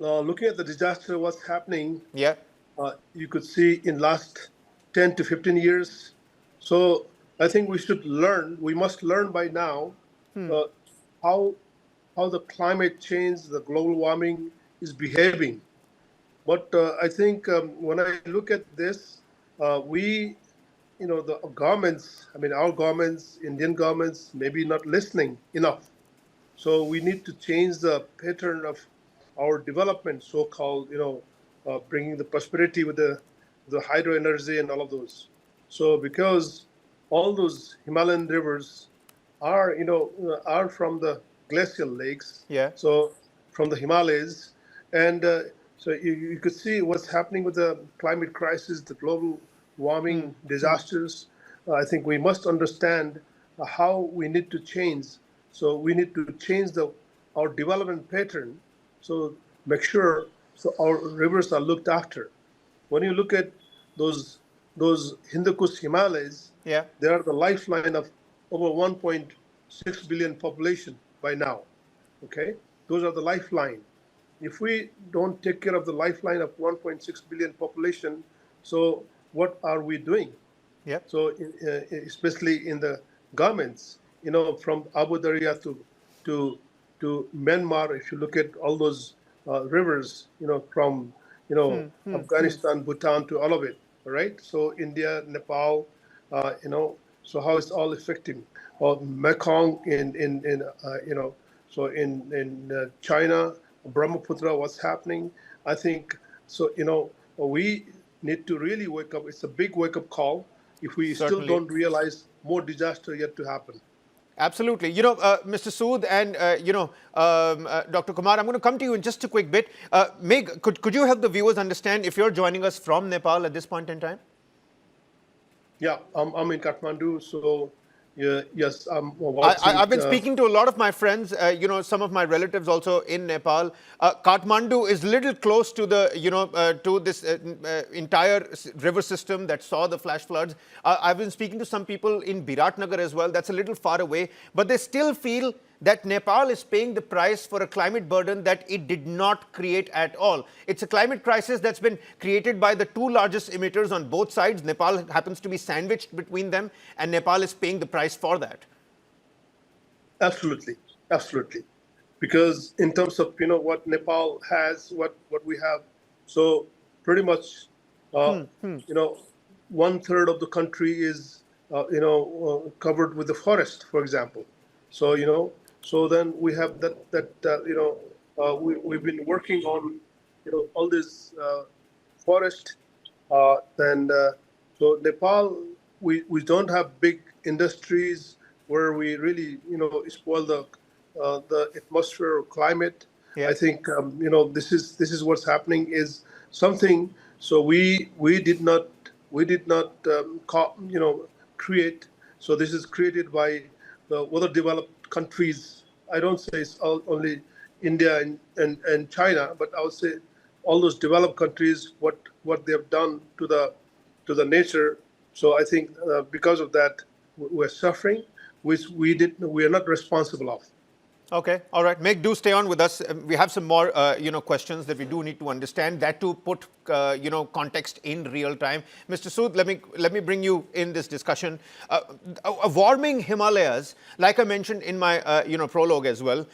looking at the disaster, what's happening, Yeah. you could see in last 10 to 15 years. So I think we must learn by now how the climate change, the global warming is behaving. But I think when I look at this, the governments, I mean, our governments, Indian governments, maybe not listening enough. So we need to change the pattern of our development, so-called, bringing the prosperity with the hydro energy and all of those. So because all those Himalayan rivers are from the glacial lakes, Yeah. so from the Himalayas, and so you could see what's happening with the climate crisis, the global warming disasters. I think we must understand how we need to change. So we need to change our development pattern. So make sure so our rivers are looked after. When you look at those Hindu Kush Himalayas, Yeah. they are the lifeline of over 1.6 billion population by now. Okay, those are the lifeline. If we don't take care of the lifeline of 1.6 billion population, so what are we doing? Yeah. So especially in the governments, from Abu Dhabi to Myanmar, if you look at all those rivers, from Afghanistan, Bhutan to all of it, all right? So India, Nepal, so how it's all affecting, or Mekong so in China, Brahmaputra, what's happening? I think so. We need to really wake up. It's a big wake-up call. If we still Certainly. don't realize more disaster yet to happen. Absolutely. Mr. Sood and, Dr. Kumar, I'm going to come to you in just a quick bit. Meg, could you help the viewers understand if you're joining us from Nepal at this point in time? Yeah, I'm in Kathmandu, so yes, I'm watching. I've been speaking to a lot of my friends, some of my relatives also in Nepal. Kathmandu is little close to to this entire river system that saw the flash floods. I've been speaking to some people in Biratnagar as well. That's a little far away, but they still feel that Nepal is paying the price for a climate burden that it did not create at all. It's a climate crisis that's been created by the two largest emitters on both sides. Nepal happens to be sandwiched between them, and Nepal is paying the price for that. Absolutely, absolutely. Because in terms of what Nepal has, what we have, so pretty much 1/3 of the country is covered with the forest, for example. So so then we have we've been working on all this forest, and so Nepal, we don't have big industries where we really spoil the atmosphere or climate. Yeah. I think this is what's happening is something. So we did not create. So this is created by the other developed countries. I don't say it's only India and China, but I would say all those developed countries, what they have done to the nature. So I think because of that, we're suffering, which we are not responsible of. Okay, all right. Meg, do stay on with us. We have some more, questions that we do need to understand. That to put, context in real time. Mr. Sood, let me bring you in this discussion. A warming Himalayas, like I mentioned in my, prologue as well,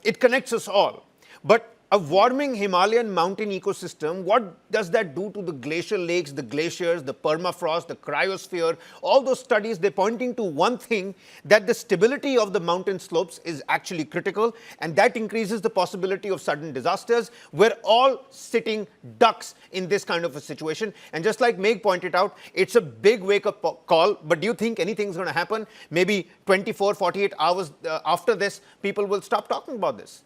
it connects us all. But a warming Himalayan mountain ecosystem, what does that do to the glacial lakes, the glaciers, the permafrost, the cryosphere? All those studies, they're pointing to one thing, that the stability of the mountain slopes is actually critical, and that increases the possibility of sudden disasters. We're all sitting ducks in this kind of a situation. And just like Meg pointed out, it's a big wake-up call, but do you think anything's going to happen? Maybe 24, 48 hours after this, people will stop talking about this.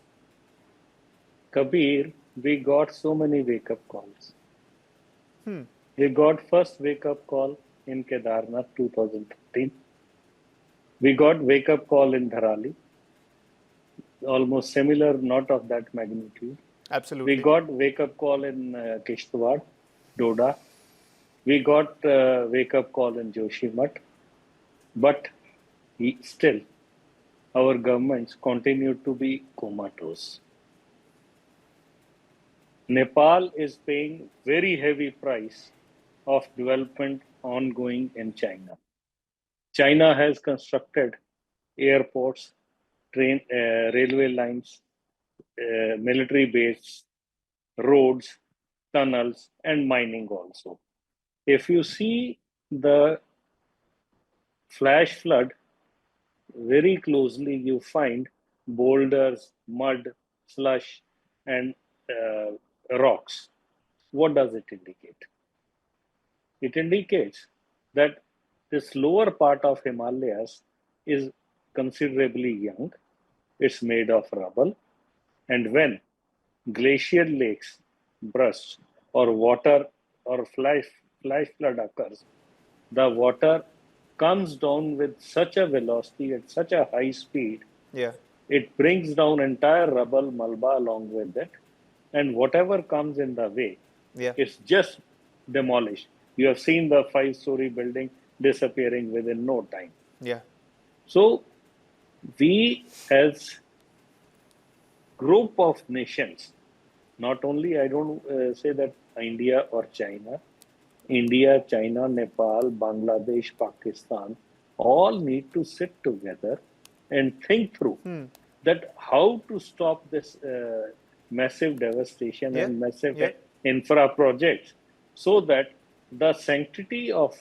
Kabir, we got so many wake-up calls. We got first wake-up call in Kedarnath 2013. We got wake-up call in Dharali, almost similar, not of that magnitude. Absolutely. We got wake-up call in Kishtwar, Doda. We got wake-up call in Joshimath. But still, our governments continue to be comatose. Nepal is paying very heavy price of development ongoing in China. China has constructed airports, railway lines, military bases, roads, tunnels, and mining also. If you see the flash flood very closely, you find boulders, mud, slush, and rocks. What does it indicate? It indicates that this lower part of Himalayas is considerably young. It's made of rubble. And when glacial lakes burst or water or flash flood occurs, the water comes down with such a velocity at such a high speed, it brings down entire rubble, malba along with it, and whatever comes in the way, it's just demolished. You have seen the 5-story building disappearing within no time. So we as group of nations, not only, I don't say that India or China, India, China, Nepal, Bangladesh, Pakistan, all need to sit together and think through that how to stop this massive devastation and massive infra projects so that the sanctity of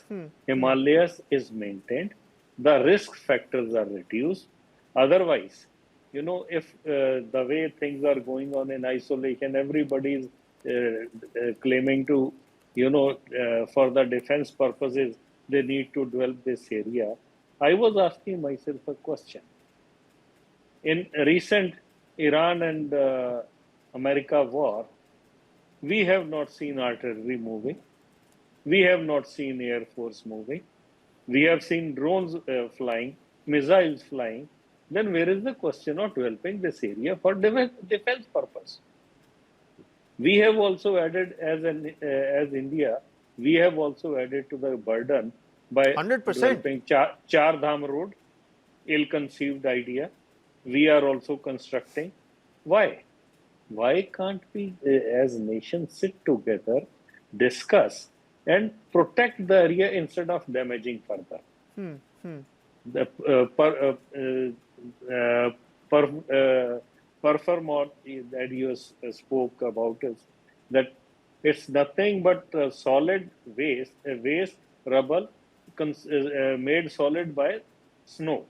Himalayas is maintained, the risk factors are reduced. Otherwise, you know, if the way things are going on in isolation, everybody is claiming to, you know, for the defense purposes, they need to develop this area. I was asking myself a question. In recent Iran and America war, we have not seen artillery moving. We have not seen Air Force moving. We have seen drones flying, missiles flying. Then where is the question of developing this area for defense purpose? We have also added, as India, we have also added to the burden by 100%. developing Char Dham Road, ill-conceived idea. We are also constructing. Why? Why can't we, as nations, sit together, discuss, and protect the area instead of damaging further? The performance that you spoke about is that it's nothing but solid waste, rubble made solid by snow.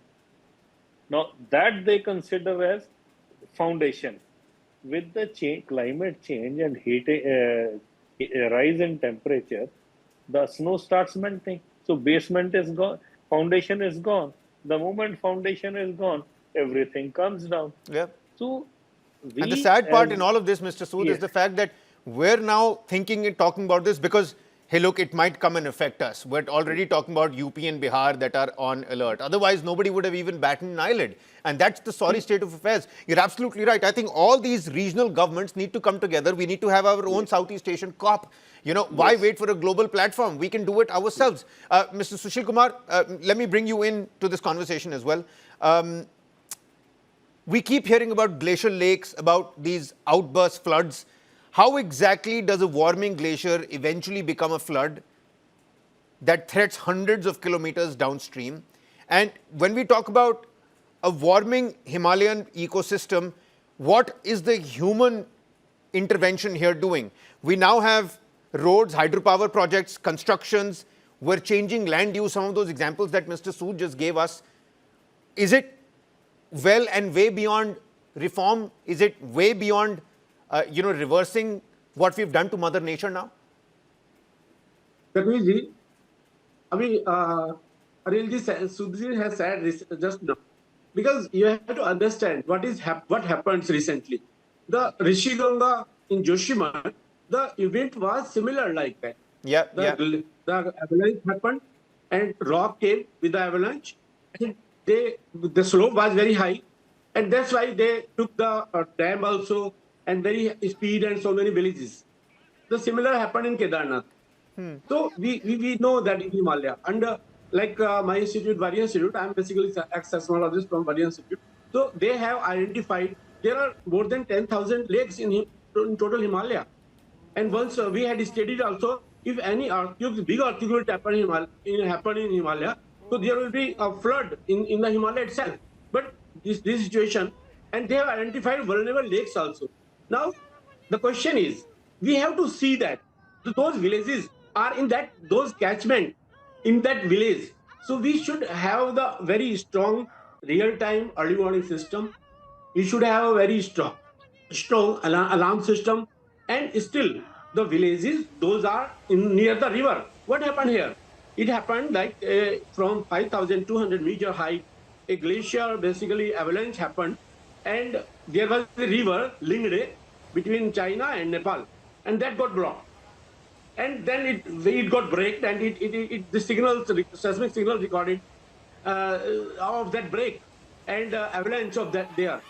Now that they consider as foundation. With the climate change and heat, rise in temperature, the snow starts melting. So basement is gone, foundation is gone. The moment foundation is gone, everything comes down. So and the sad part in all of this, Mr. Sood, is the fact that we're now thinking and talking about this because, hey, look, it might come and affect us. We're already talking about UP and Bihar that are on alert. Otherwise, nobody would have even battened an eyelid. And that's the sorry state of affairs. You're absolutely right. I think all these regional governments need to come together. We need to have our own Southeast Asian COP. You know, why wait for a global platform? We can do it ourselves. Mr. Sushil Kumar, let me bring you in to this conversation as well. We keep hearing about glacial lakes, about these outburst floods. How exactly does a warming glacier eventually become a flood that threats hundreds of kilometers downstream? And when we talk about a warming Himalayan ecosystem, what is the human intervention here doing? We now have roads, hydropower projects, constructions. We're changing land use, some of those examples that Mr. Sood just gave us. Is it well and way beyond reform? Is it way beyond reversing what we've done to Mother Nature now? Ji, Sudhir has said this just now. Because you have to understand what happened recently. The Rishiganga in Joshimath, the event was similar like that. The avalanche happened and rock came with the avalanche. And the slope was very high. And that's why they took the dam also and very speed and so many villages. The similar happened in Kedarnath. So we know that in Himalaya. And like my institute, Varya Institute, I'm basically a seismologist from Varya Institute. So they have identified there are more than 10,000 lakes in total Himalaya. And once we had studied also, if any earthquake, big earthquake will happen in Himalaya, so there will be a flood in the Himalaya itself. But this situation, and they have identified vulnerable lakes also. Now, the question is, we have to see that those villages are in those catchment in that village. So we should have the very strong real-time early warning system. We should have a very strong alarm system. And still, the villages, those are near the river. What happened here? It happened like from 5,200 meter height, a glacier, basically avalanche happened, and there was a river, Lingde, between China and Nepal, and that got blocked. And then it got breaked, and the signals, seismic signals recorded of that break and avalanche of that there.